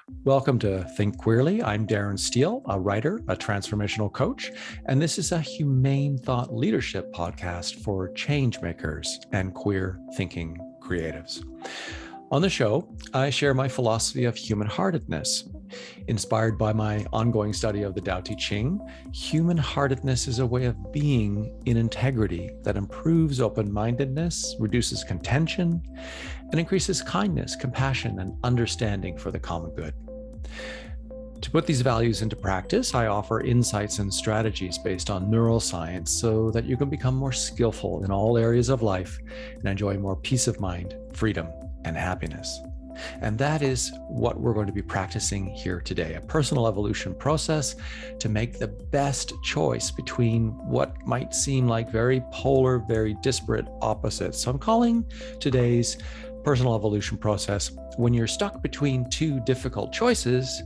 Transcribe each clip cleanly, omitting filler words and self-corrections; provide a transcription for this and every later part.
Welcome to Think Queerly. I'm Darren Steele, a writer, a transformational coach, and this is a humane thought leadership podcast for change makers and queer thinking creatives. On the show, I share my philosophy of human-heartedness. Inspired by my ongoing study of the Tao Te Ching, human-heartedness is a way of being in integrity that improves open-mindedness, reduces contention, and increases kindness, compassion, and understanding for the common good. To put these values into practice, I offer insights and strategies based on neuroscience so that you can become more skillful in all areas of life and enjoy more peace of mind, freedom, and happiness. And that is what we're going to be practicing here today, a personal evolution process to make the best choice between what might seem like very polar, very disparate opposites. So I'm calling today's personal evolution process, when you're stuck between two difficult choices,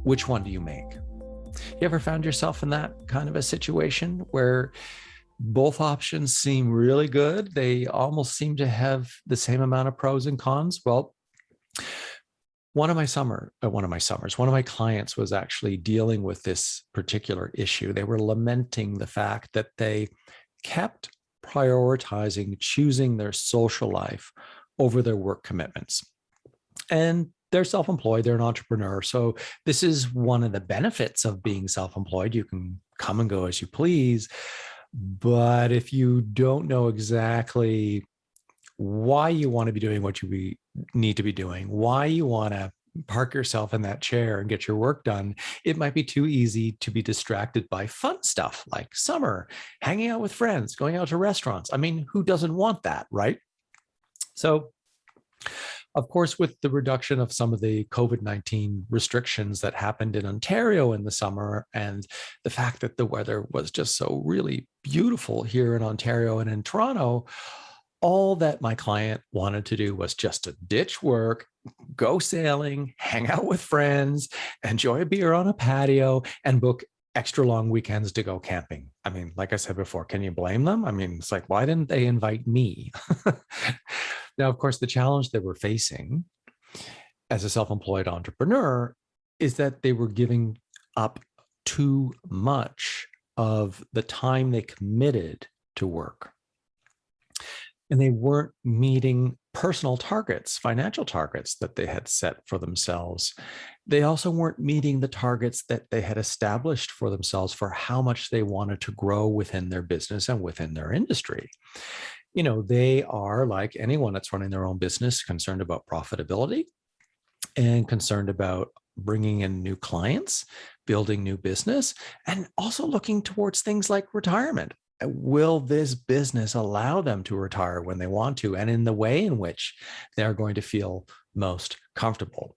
which one do you make? You ever found yourself in that kind of a situation where both options seem really good? They almost seem to have the same amount of pros and cons. Well, one of my clients was actually dealing with this particular issue. They were lamenting the fact that they kept prioritizing choosing their social life over their work commitments. And they're self-employed, they're an entrepreneur. So this is one of the benefits of being self-employed. You can come and go as you please. But if you don't know exactly why you want to be doing what you need to be doing, why you want to park yourself in that chair and get your work done, it might be too easy to be distracted by fun stuff like summer, hanging out with friends, going out to restaurants. I mean, who doesn't want that, right? So, of course, with the reduction of some of the COVID-19 restrictions that happened in Ontario in the summer, and the fact that the weather was just so really beautiful here in Ontario and in Toronto, all that my client wanted to do was just to ditch work, go sailing, hang out with friends, enjoy a beer on a patio, and book extra long weekends to go camping. I mean, like I said before, can you blame them? I mean, it's like, why didn't they invite me? Now, of course, the challenge they were facing as a self-employed entrepreneur is that they were giving up too much of the time they committed to work. And they weren't meeting personal targets, financial targets that they had set for themselves. They also weren't meeting the targets that they had established for themselves for how much they wanted to grow within their business and within their industry. You know, they are, like anyone that's running their own business, concerned about profitability and concerned about bringing in new clients, building new business, and also looking towards things like retirement. Will this business allow them to retire when they want to, and in the way in which they're going to feel most comfortable?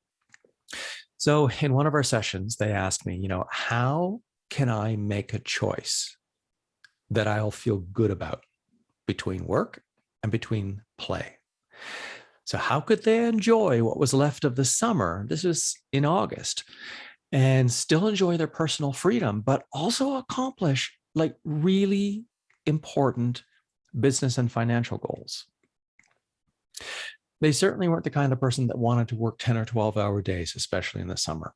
So in one of our sessions, they asked me, how can I make a choice that I'll feel good about between work and between play? So how could they enjoy what was left of the summer? This is in August, and still enjoy their personal freedom, but also accomplish like really important business and financial goals. They certainly weren't the kind of person that wanted to work 10 or 12-hour days, especially in the summer.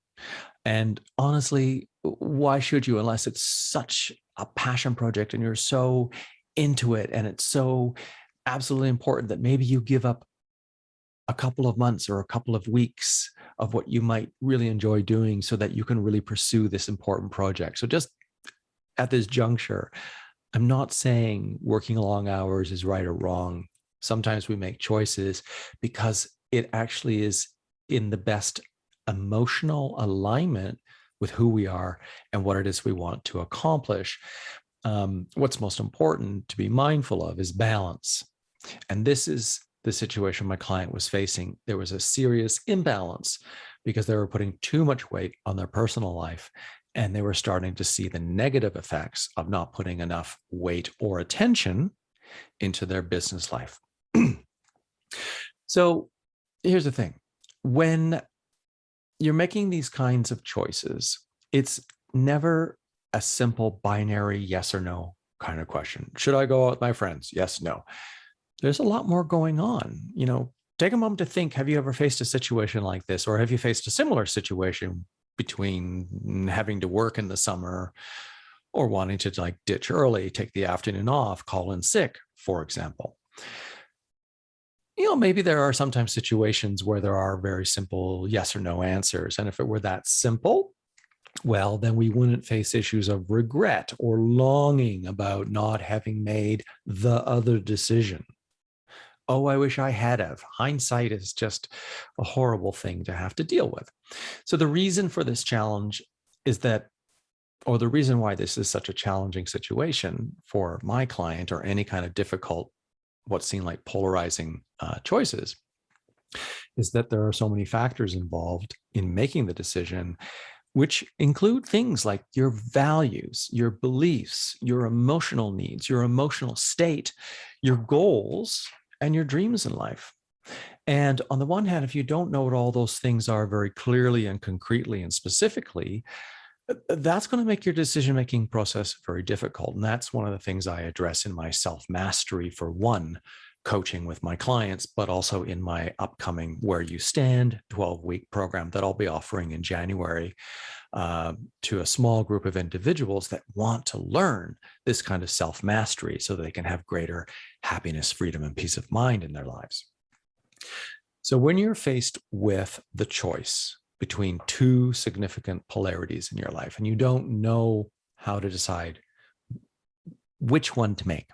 And honestly, why should you, unless it's such a passion project and you're so into it and it's so absolutely important that maybe you give up a couple of months or a couple of weeks of what you might really enjoy doing so that you can really pursue this important project. So just at this juncture, I'm not saying working long hours is right or wrong. Sometimes we make choices because it actually is in the best emotional alignment with who we are and what it is we want to accomplish. What's most important to be mindful of is balance. And this is the situation my client was facing. There was a serious imbalance because they were putting too much weight on their personal life, and they were starting to see the negative effects of not putting enough weight or attention into their business life. So here's the thing. When you're making these kinds of choices, it's never a simple binary yes or no kind of question. Should I go out with my friends? Yes, no. There's a lot more going on. take a moment to think, have you ever faced a situation like this? Or have you faced a similar situation between having to work in the summer or wanting to like ditch early, take the afternoon off, call in sick, for example? Maybe there are sometimes situations where there are very simple yes or no answers. And if it were that simple, well, then we wouldn't face issues of regret or longing about not having made the other decision. Oh, I wish I had have. Hindsight is just a horrible thing to have to deal with. So the reason for this challenge is that, or the reason why this is such a challenging situation for my client or any kind of difficult, what seem like polarizing choices, is that there are so many factors involved in making the decision, which include things like your values, your beliefs, your emotional needs, your emotional state, your goals, and your dreams in life. And on the one hand, if you don't know what all those things are very clearly and concretely and specifically, that's going to make your decision-making process very difficult. And that's one of the things I address in my self-mastery for one coaching with my clients, but also in my upcoming Where You Stand 12-week program that I'll be offering in January to a small group of individuals that want to learn this kind of self-mastery so that they can have greater happiness, freedom, and peace of mind in their lives. So when you're faced with the choice between two significant polarities in your life and you don't know how to decide which one to make,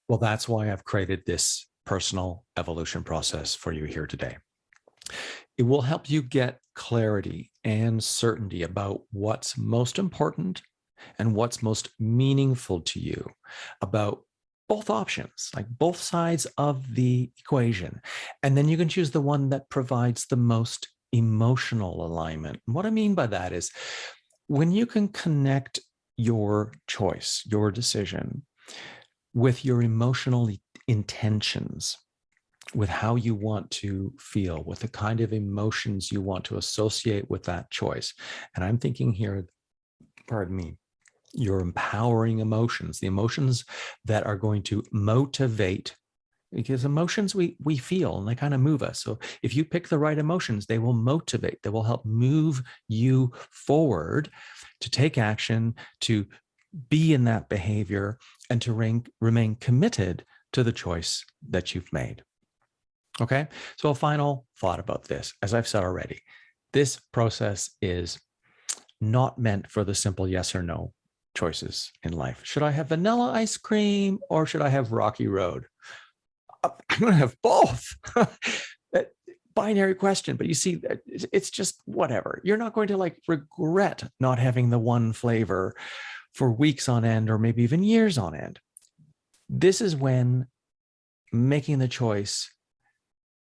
well, that's why I've created this personal evolution process for you here today. It will help you get clarity and certainty about what's most important and what's most meaningful to you about both options, like both sides of the equation. And then you can choose the one that provides the most emotional alignment. And what I mean by that is when you can connect your choice, your decision, with your emotional intentions, with how you want to feel, with the kind of emotions you want to associate with that choice. And I'm thinking here, pardon me, your empowering emotions, the emotions that are going to motivate, because emotions we feel and they kind of move us. So if you pick the right emotions, they will motivate, they will help move you forward to take action, to be in that behavior, and to remain committed to the choice that you've made. Okay, so a final thought about this. As I've said already, this process is not meant for the simple yes or no choices in life. Should I have vanilla ice cream or should I have Rocky Road? I'm going to have both. Binary question, but you see, it's just whatever. You're not going to like regret not having the one flavor for weeks on end or maybe even years on end. This is when making the choice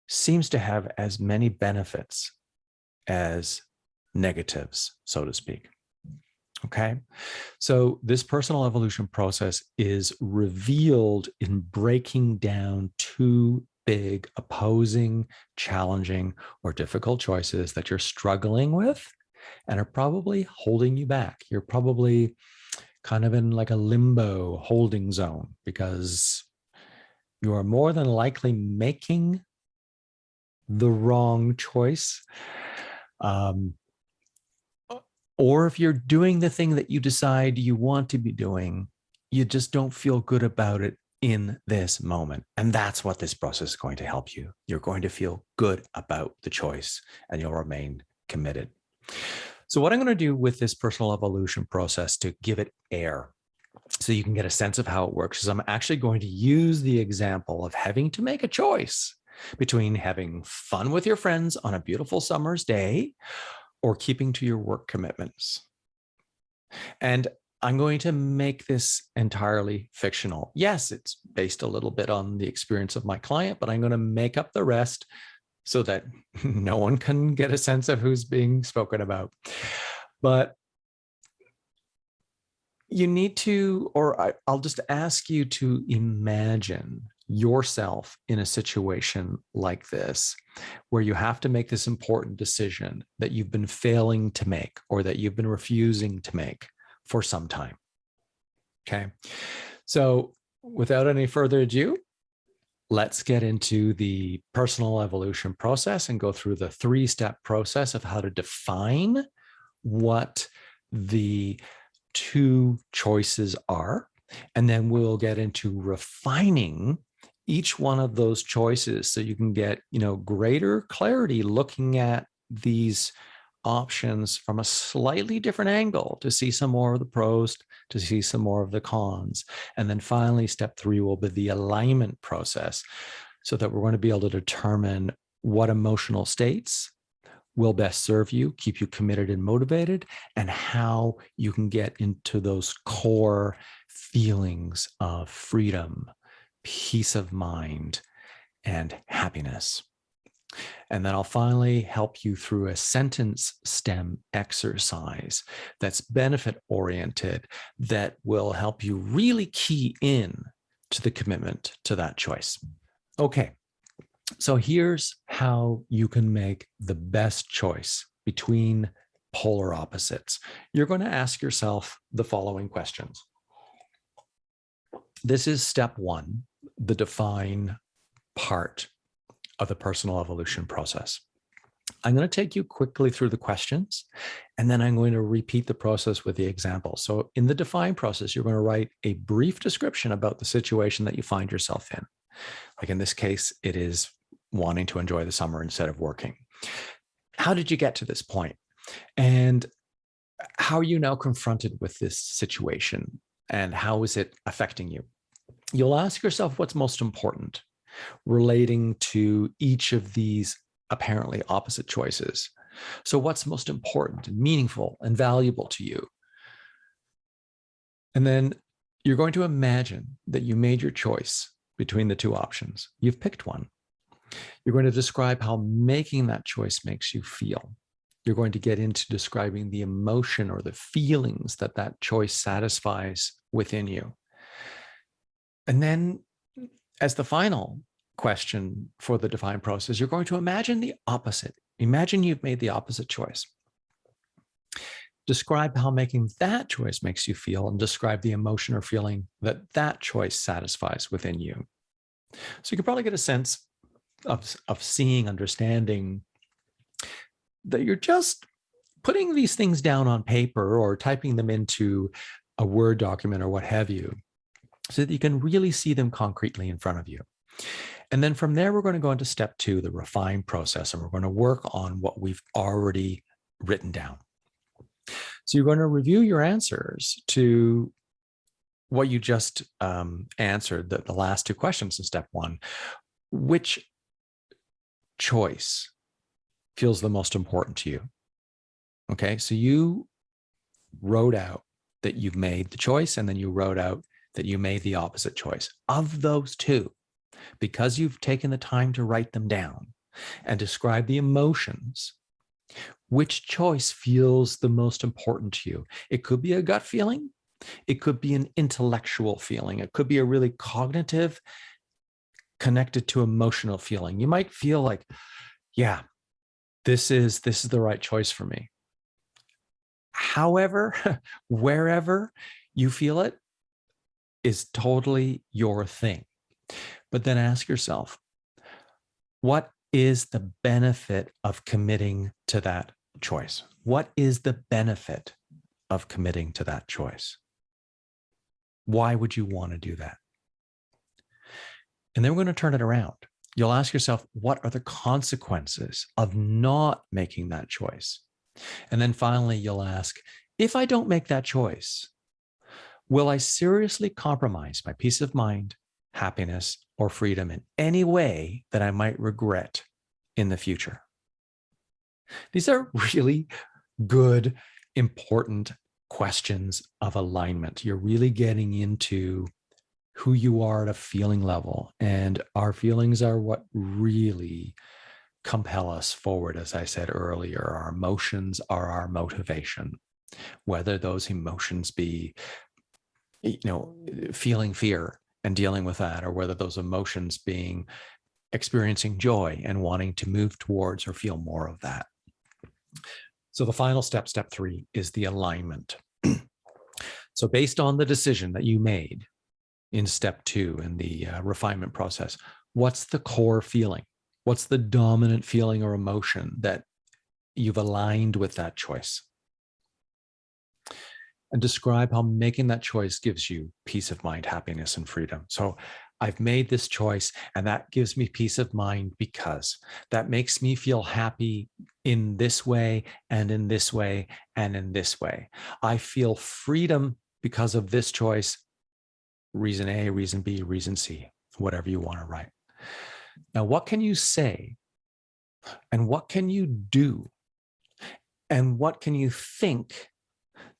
seems to have as many benefits as negatives, so to speak. Okay, so this personal evolution process is revealed in breaking down two big, opposing, challenging, or difficult choices that you're struggling with and are probably holding you back. You're probably kind of in like a limbo holding zone because you are more than likely making the wrong choice. Or if you're doing the thing that you decide you want to be doing, you just don't feel good about it in this moment. And that's what this process is going to help you. You're going to feel good about the choice and you'll remain committed. So what I'm going to do with this personal evolution process to give it air so you can get a sense of how it works is I'm actually going to use the example of having to make a choice between having fun with your friends on a beautiful summer's day or keeping to your work commitments. And I'm going to make this entirely fictional. Yes, it's based a little bit on the experience of my client, but I'm going to make up the rest so that no one can get a sense of who's being spoken about. But you need to, or I'll just ask you to imagine yourself in a situation like this, where you have to make this important decision that you've been failing to make or that you've been refusing to make for some time. Okay. So without any further ado, let's get into the personal evolution process and go through the 3-step process of how to define what the 2 choices are. And then we'll get into refining each one of those choices so you can get, greater clarity looking at these options from a slightly different angle to see some more of the pros, to see some more of the cons. And then finally, step 3 will be the alignment process, so that we're going to be able to determine what emotional states will best serve you, keep you committed and motivated, and how you can get into those core feelings of freedom, peace of mind, and happiness. And then I'll finally help you through a sentence stem exercise that's benefit-oriented, that will help you really key in to the commitment to that choice. Okay, so here's how you can make the best choice between polar opposites. You're going to ask yourself the following questions. This is step 1, the define part of the personal evolution process. I'm going to take you quickly through the questions, and then I'm going to repeat the process with the example. So in the define process, you're going to write a brief description about the situation that you find yourself in. Like in this case, it is wanting to enjoy the summer instead of working. How did you get to this point? And how are you now confronted with this situation? And how is it affecting you? You'll ask yourself what's most important relating to each of these apparently opposite choices. So what's most important and meaningful and valuable to you? And then you're going to imagine that you made your choice between the 2 options. You've picked one. You're going to describe how making that choice makes you feel. You're going to get into describing the emotion or the feelings that that choice satisfies within you. And then as the final question for the define process, you're going to imagine the opposite. Imagine you've made the opposite choice. Describe how making that choice makes you feel, and describe the emotion or feeling that that choice satisfies within you. So you can probably get a sense of seeing, understanding that you're just putting these things down on paper or typing them into a Word document or what have you, so that you can really see them concretely in front of you. And then from there, we're going to go into step 2, the refine process, and we're going to work on what we've already written down. So you're going to review your answers to what you just answered, the last 2 questions in step 1. Which choice feels the most important to you? Okay, so you wrote out that you've made the choice, and then you wrote out that you made the opposite choice. Of those 2, because you've taken the time to write them down and describe the emotions, which choice feels the most important to you? It could be a gut feeling. It could be an intellectual feeling. It could be a really cognitive, connected to emotional feeling. You might feel like, yeah, this is the right choice for me. However, wherever you feel it is totally your thing. But then ask yourself, what is the benefit of committing to that choice? What is the benefit of committing to that choice? Why would you want to do that? And then we're going to turn it around. You'll ask yourself, what are the consequences of not making that choice? And then finally, you'll ask, if I don't make that choice, will I seriously compromise my peace of mind, happiness, or freedom in any way that I might regret in the future? These are really good, important questions of alignment. You're really getting into who you are at a feeling level, and our feelings are what really compel us forward. As I said earlier, our emotions are our motivation, whether those emotions be, feeling fear and dealing with that, or whether those emotions being experiencing joy and wanting to move towards or feel more of that. So the final step, step 3, is the alignment. So based on the decision that you made in step 2 in the refinement process, What's the core feeling? What's the dominant feeling or emotion that you've aligned with that choice? And describe how making that choice gives you peace of mind, happiness, and freedom. So I've made this choice, and that gives me peace of mind because that makes me feel happy in this way and in this way and in this way. I feel freedom because of this choice. Reason A, reason B, reason C, whatever you want to write. Now, what can you say? And what can you do? And what can you think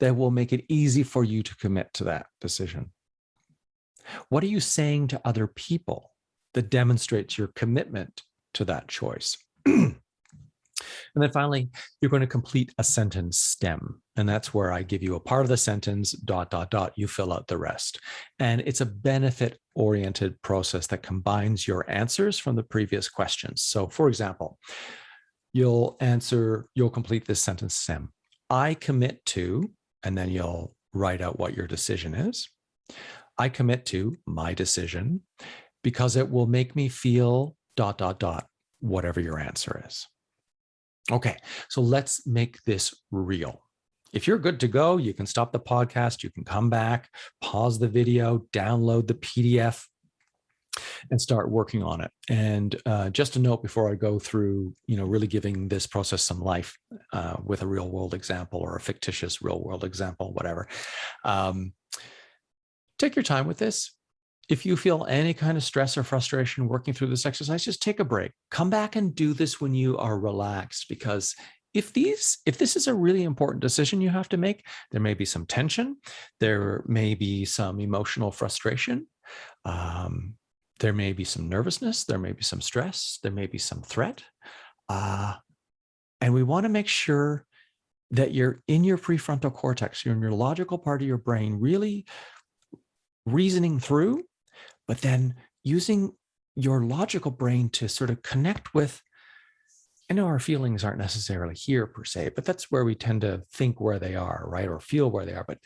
that will make it easy for you to commit to that decision? What are you saying to other people that demonstrates your commitment to that choice? And then finally, you're going to complete a sentence stem. And that's where I give you a part of the sentence, ... You fill out the rest. And it's a benefit-oriented process that combines your answers from the previous questions. So for example, you'll complete this sentence stem. I commit to, and then you'll write out what your decision is. I commit to my decision because it will make me feel ... whatever your answer is. Okay, so let's make this real. If you're good to go, you can stop the podcast, you can come back, pause the video, download the PDF, and start working on it. And just a note before I go through, really giving this process some life with a real world example or a fictitious real world example, whatever. Take your time with this. If you feel any kind of stress or frustration working through this exercise, just take a break. Come back and do this when you are relaxed, because if this is a really important decision you have to make, there may be some tension, there may be some emotional frustration, there may be some nervousness, there may be some stress, there may be some threat. And we want to make sure that you're in your prefrontal cortex, you're in your logical part of your brain, really reasoning through, but then using your logical brain to sort of connect with, I know our feelings aren't necessarily here per se, but that's where we tend to think where they are, right? Or feel where they are, but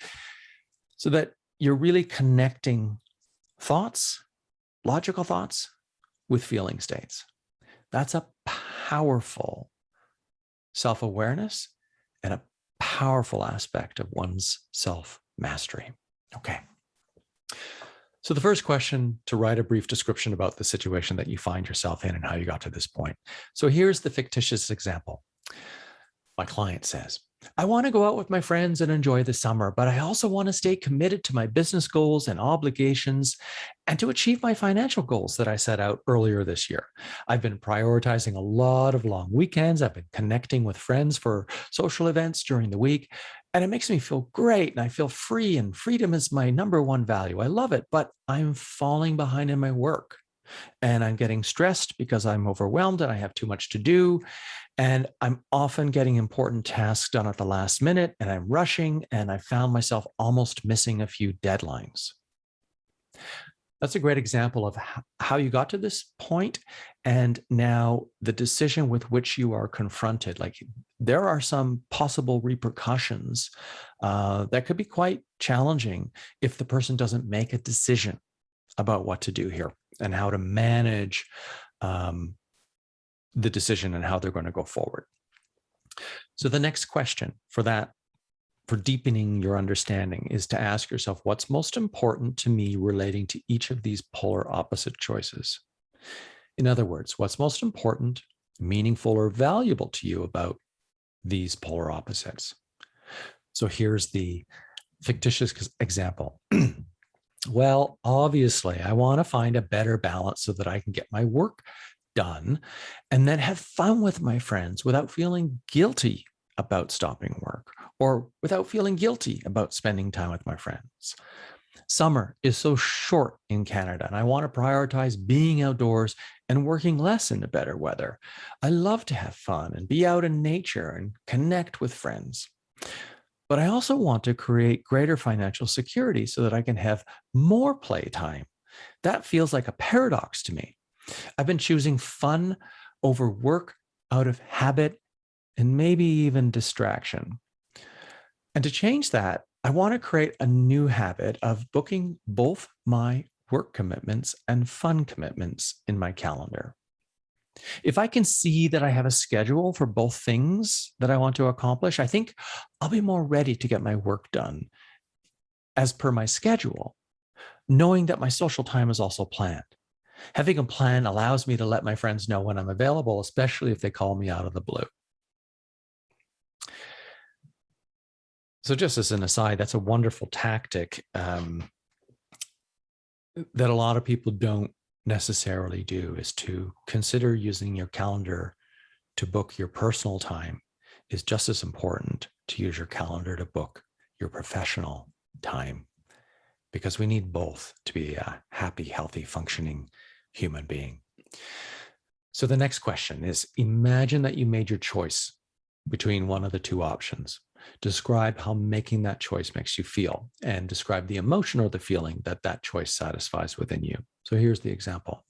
so that you're really connecting thoughts, logical thoughts, with feeling states. That's a powerful self-awareness and a powerful aspect of one's self-mastery. Okay. So the first question, to write a brief description about the situation that you find yourself in and how you got to this point. So here's the fictitious example. My client says, I want to go out with my friends and enjoy the summer, but I also want to stay committed to my business goals and obligations and to achieve my financial goals that I set out earlier this year. I've been prioritizing a lot of long weekends. I've been connecting with friends for social events during the week, and it makes me feel great and I feel free, and freedom is my number one value. I love it, but I'm falling behind in my work and I'm getting stressed because I'm overwhelmed and I have too much to do. And I'm often getting important tasks done at the last minute, and I'm rushing, and I found myself almost missing a few deadlines. That's a great example of how you got to this point, and now the decision with which you are confronted. Like, there are some possible repercussions that could be quite challenging if the person doesn't make a decision about what to do here and how to manage the decision and how they're going to go forward. So the next question for deepening your understanding, is to ask yourself, what's most important to me relating to each of these polar opposite choices? In other words, what's most important, meaningful, or valuable to you about these polar opposites? So here's the fictitious example. Well, obviously, I want to find a better balance so that I can get my work done and then have fun with my friends without feeling guilty about stopping work, or without feeling guilty about spending time with my friends. Summer is so short in Canada, and I want to prioritize being outdoors and working less in the better weather. I love to have fun and be out in nature and connect with friends. But I also want to create greater financial security so that I can have more playtime. That feels like a paradox to me. I've been choosing fun over work out of habit and maybe even distraction. And to change that, I want to create a new habit of booking both my work commitments and fun commitments in my calendar. If I can see that I have a schedule for both things that I want to accomplish, I think I'll be more ready to get my work done as per my schedule, knowing that my social time is also planned. Having a plan allows me to let my friends know when I'm available, especially if they call me out of the blue. So just as an aside, that's a wonderful tactic that a lot of people don't necessarily do, is to consider using your calendar to book your personal time is just as important to use your calendar to book your professional time, because we need both to be a happy, healthy, functioning human being. So the next question is, imagine that you made your choice between one of the two options. Describe how making that choice makes you feel, and describe the emotion or the feeling that that choice satisfies within you. So here's the example.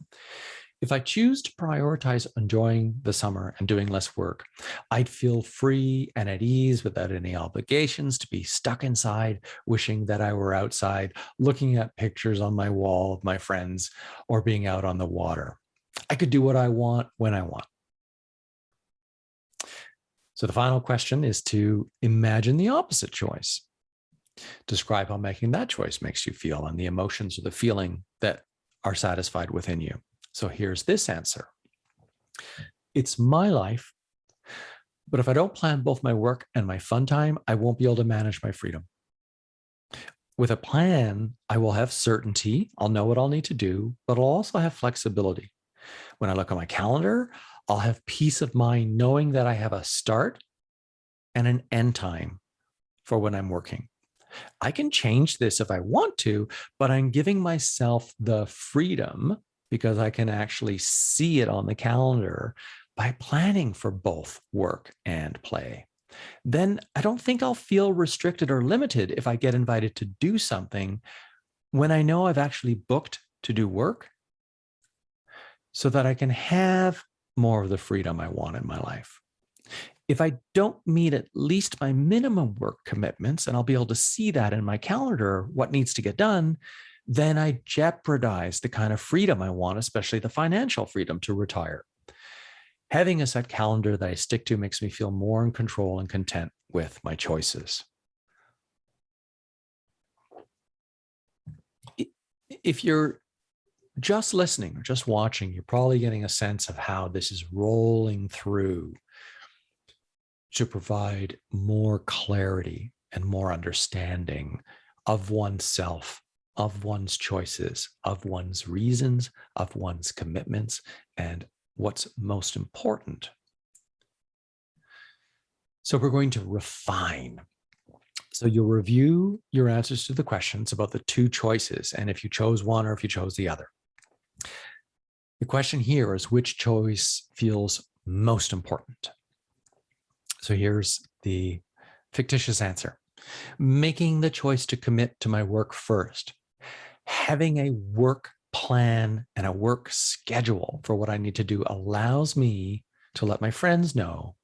If I choose to prioritize enjoying the summer and doing less work, I'd feel free and at ease without any obligations to be stuck inside, wishing that I were outside, looking at pictures on my wall of my friends, or being out on the water. I could do what I want when I want. So the final question is to imagine the opposite choice. Describe how making that choice makes you feel and the emotions or the feeling that are satisfied within you. So here's this answer. It's my life, but if I don't plan both my work and my fun time, I won't be able to manage my freedom. With a plan, I will have certainty. I'll know what I'll need to do, but I'll also have flexibility. When I look at my calendar, I'll have peace of mind knowing that I have a start and an end time for when I'm working. I can change this if I want to, but I'm giving myself the freedom, because I can actually see it on the calendar, by planning for both work and play. Then I don't think I'll feel restricted or limited if I get invited to do something when I know I've actually booked to do work, so that I can have more of the freedom I want in my life. If I don't meet at least my minimum work commitments, and I'll be able to see that in my calendar, what needs to get done, then I jeopardize the kind of freedom I want, especially the financial freedom to retire. Having a set calendar that I stick to makes me feel more in control and content with my choices. If you're just listening or just watching, you're probably getting a sense of how this is rolling through to provide more clarity and more understanding of oneself, of one's choices, of one's reasons, of one's commitments, and what's most important. So we're going to refine. So you'll review your answers to the questions about the two choices, and if you chose one or if you chose the other. The question here is, which choice feels most important? So here's the fictitious answer. Making the choice to commit to my work first. Having a work plan and a work schedule for what I need to do allows me to let my friends know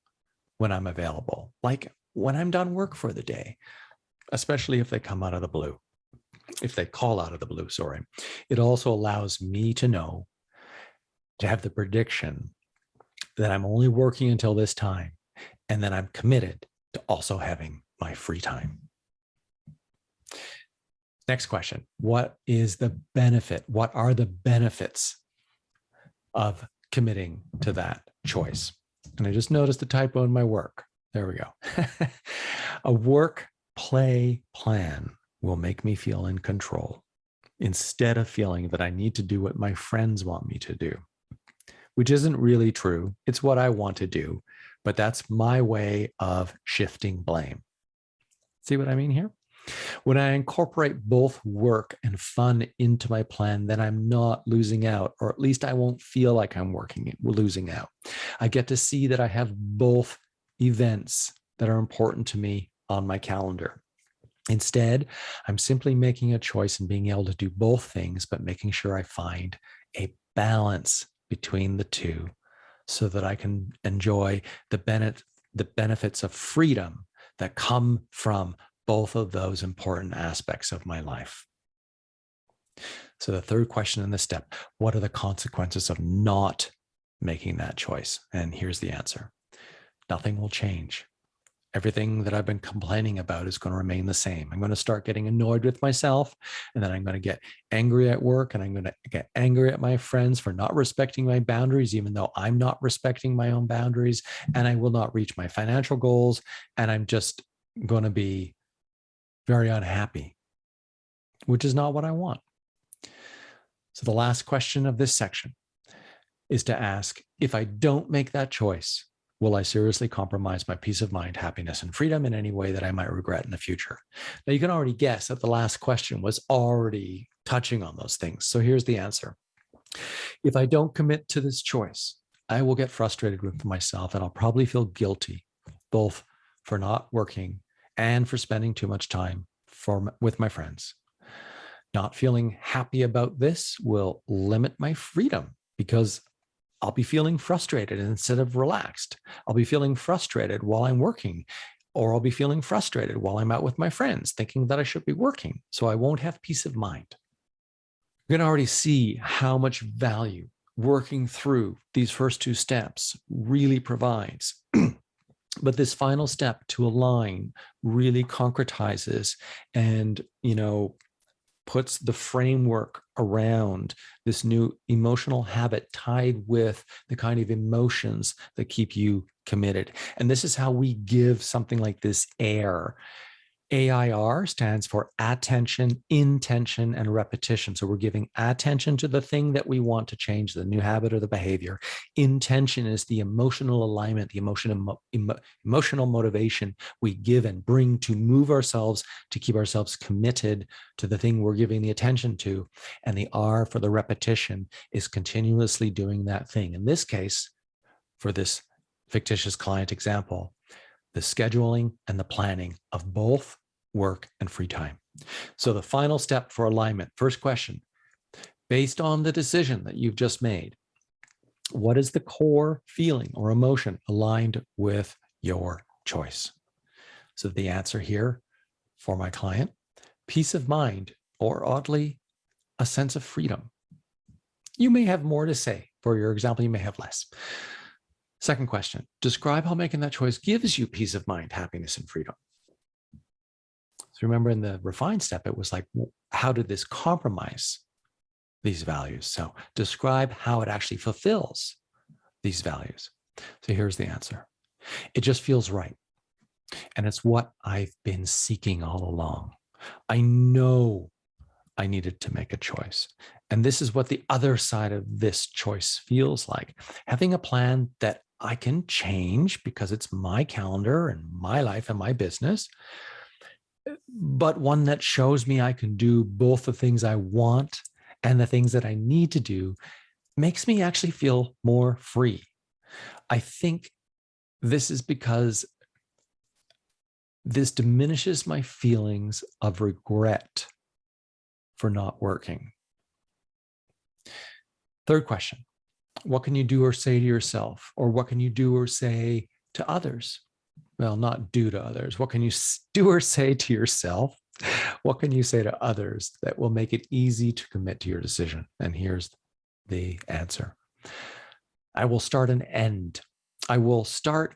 when I'm available, like when I'm done work for the day, especially if they come out of the blue, if they call out of the blue, sorry. It also allows me to know, to have the prediction that I'm only working until this time, and then I'm committed to also having my free time. Next question. What is the benefit? What are the benefits of committing to that choice? And I just noticed a typo in my work. There we go. A work play plan will make me feel in control instead of feeling that I need to do what my friends want me to do, which isn't really true. It's what I want to do, but that's my way of shifting blame. See what I mean here? When I incorporate both work and fun into my plan, then I'm not losing out, or at least I won't feel like I'm losing out. I get to see that I have both events that are important to me on my calendar. Instead, I'm simply making a choice and being able to do both things, but making sure I find a balance between the two so that I can enjoy the benefits of freedom that come from both of those important aspects of my life. So the third question in this step, what are the consequences of not making that choice? And here's the answer. Nothing will change. Everything that I've been complaining about is going to remain the same. I'm going to start getting annoyed with myself, and then I'm going to get angry at work, and I'm going to get angry at my friends for not respecting my boundaries, even though I'm not respecting my own boundaries, and I will not reach my financial goals, and I'm just going to be very unhappy, which is not what I want. So the last question of this section is to ask, if I don't make that choice, will I seriously compromise my peace of mind, happiness, and freedom in any way that I might regret in the future? Now, you can already guess that the last question was already touching on those things. So here's the answer. If I don't commit to this choice, I will get frustrated with myself, and I'll probably feel guilty, both for not working and for spending too much time with my friends. Not feeling happy about this will limit my freedom, because I'll be feeling frustrated instead of relaxed. I'll be feeling frustrated while I'm working, or I'll be feeling frustrated while I'm out with my friends, thinking that I should be working. So I won't have peace of mind. You're going to already see how much value working through these first two steps really provides. But this final step to align really concretizes and, puts the framework around this new emotional habit tied with the kind of emotions that keep you committed. And this is how we give something like this AIR. AIR stands for attention, intention, and repetition. So we're giving attention to the thing that we want to change, the new habit or the behavior. Intention is the emotional alignment, the emotional motivation we give and bring to move ourselves, to keep ourselves committed to the thing we're giving the attention to. And the R for the repetition is continuously doing that thing. In this case, for this fictitious client example, the scheduling and the planning of both work and free time. So the final step for alignment, first question, based on the decision that you've just made, what is the core feeling or emotion aligned with your choice? So the answer here for my client, peace of mind, or oddly, a sense of freedom. You may have more to say. For your example, you may have less. Second question, describe how making that choice gives you peace of mind, happiness, and freedom. So remember in the refined step, it was like, how did this compromise these values? So describe how it actually fulfills these values. So here's the answer. It just feels right. And it's what I've been seeking all along. I know I needed to make a choice. And this is what the other side of this choice feels like. Having a plan that I can change because it's my calendar and my life and my business, but one that shows me I can do both the things I want and the things that I need to do, makes me actually feel more free. I think this is because this diminishes my feelings of regret for not working. Third question, what can you do or say to yourself? Or what can you do or say to others? Well, not do to others. What can you do or say to yourself? What can you say to others that will make it easy to commit to your decision? And here's the answer. I will start and end. I will start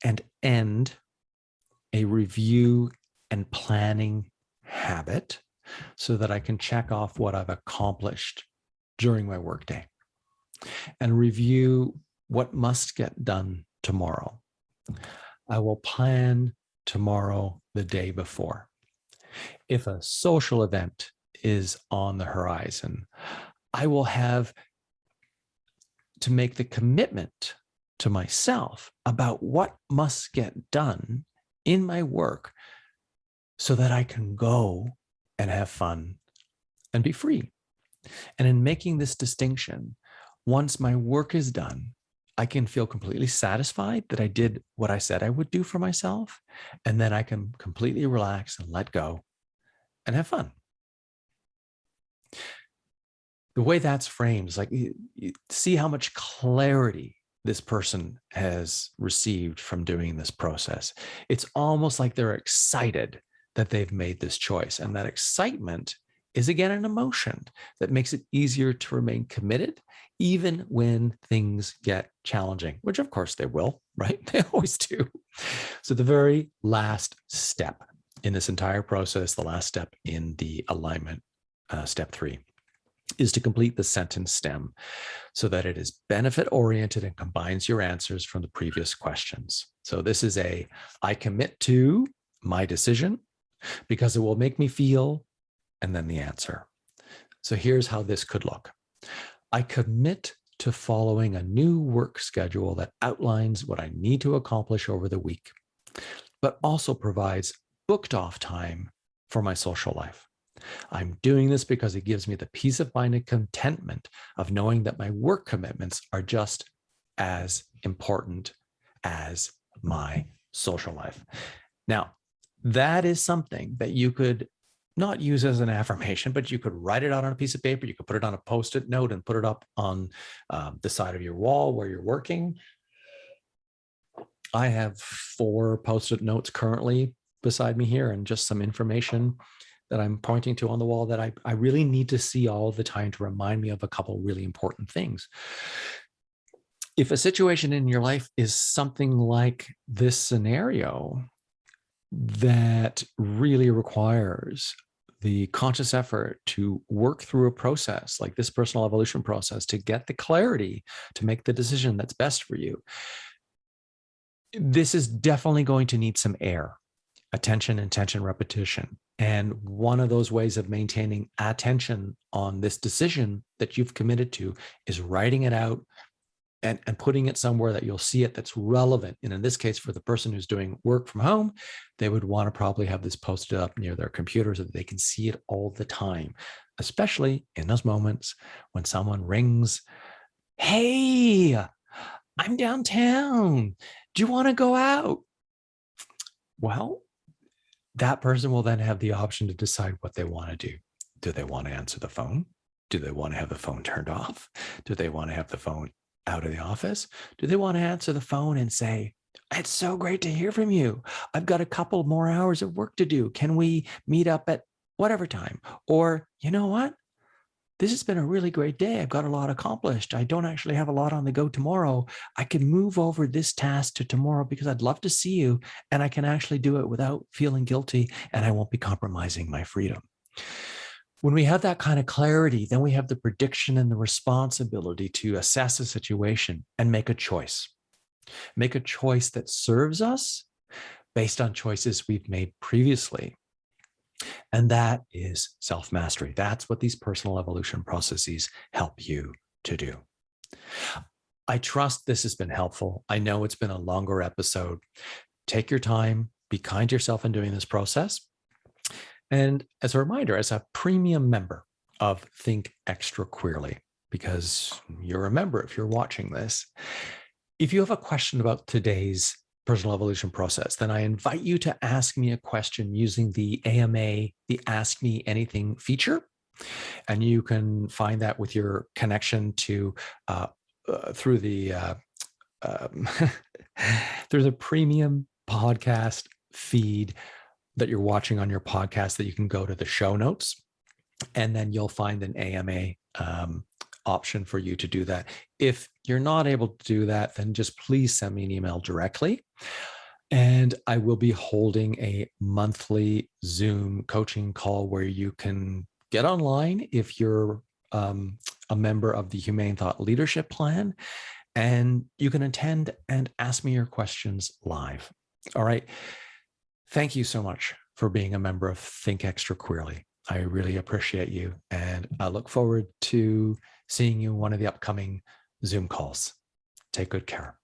and end a review and planning habit so that I can check off what I've accomplished during my workday and review what must get done tomorrow. I will plan tomorrow the day before. If a social event is on the horizon, I will have to make the commitment to myself about what must get done in my work so that I can go and have fun and be free. And in making this distinction, once my work is done, I can feel completely satisfied that I did what I said I would do for myself. And then I can completely relax and let go and have fun. The way that's framed is like, you see how much clarity this person has received from doing this process. It's almost like they're excited that they've made this choice. And that excitement is again an emotion that makes it easier to remain committed, even when things get challenging, which of course they will, right? They always do. So the very last step in this entire process, the last step in the alignment, step 3, is to complete the sentence stem so that it is benefit-oriented and combines your answers from the previous questions. So this is I commit to my decision because it will make me feel, and then the answer. So here's how this could look. I commit to following a new work schedule that outlines what I need to accomplish over the week, but also provides booked off time for my social life. I'm doing this because it gives me the peace of mind and contentment of knowing that my work commitments are just as important as my social life. Now, that is something that you could not use as an affirmation, but you could write it out on a piece of paper. You could put it on a Post-it note and put it up on the side of your wall where you're working. I have 4 Post-it notes currently beside me here, and just some information that I'm pointing to on the wall that I really need to see all the time to remind me of a couple really important things. If a situation in your life is something like this scenario that really requires the conscious effort to work through a process like this personal evolution process to get the clarity to make the decision that's best for you, this is definitely going to need some attention, intention, repetition. And one of those ways of maintaining attention on this decision that you've committed to is writing it out and putting it somewhere that you'll see it that's relevant. And in this case, for the person who's doing work from home, they would want to probably have this posted up near their computer so that they can see it all the time, especially in those moments when someone rings, "Hey, I'm downtown. Do you want to go out?" Well, that person will then have the option to decide what they want to do. Do they want to answer the phone? Do they want to have the phone turned off? Do they want to have the phone out of the office? Do they want to answer the phone and say, "It's so great to hear from you. I've got a couple more hours of work to do. Can we meet up at whatever time?" Or, "You know what? This has been a really great day. I've got a lot accomplished. I don't actually have a lot on the go tomorrow. I can move over this task to tomorrow because I'd love to see you, and I can actually do it without feeling guilty, and I won't be compromising my freedom." When we have that kind of clarity, then we have the prediction and the responsibility to assess a situation and make a choice. Make a choice that serves us based on choices we've made previously. And that is self-mastery. That's what these personal evolution processes help you to do. I trust this has been helpful. I know it's been a longer episode. Take your time, be kind to yourself in doing this process. And as a reminder, as a premium member of Think Extra Queerly, because you're a member if you're watching this, if you have a question about today's personal evolution process, then I invite you to ask me a question using the AMA, the Ask Me Anything feature. And you can find that with your connection to through the through the premium podcast feed that you're watching on your podcast, that you can go to the show notes, and then you'll find an AMA option for you to do that. If you're not able to do that, then just please send me an email directly. And I will be holding a monthly Zoom coaching call where you can get online if you're a member of the Humane Thought Leadership Plan, and you can attend and ask me your questions live. All right. Thank you so much for being a member of Think Extra Queerly. I really appreciate you, and I look forward to seeing you in one of the upcoming Zoom calls. Take good care.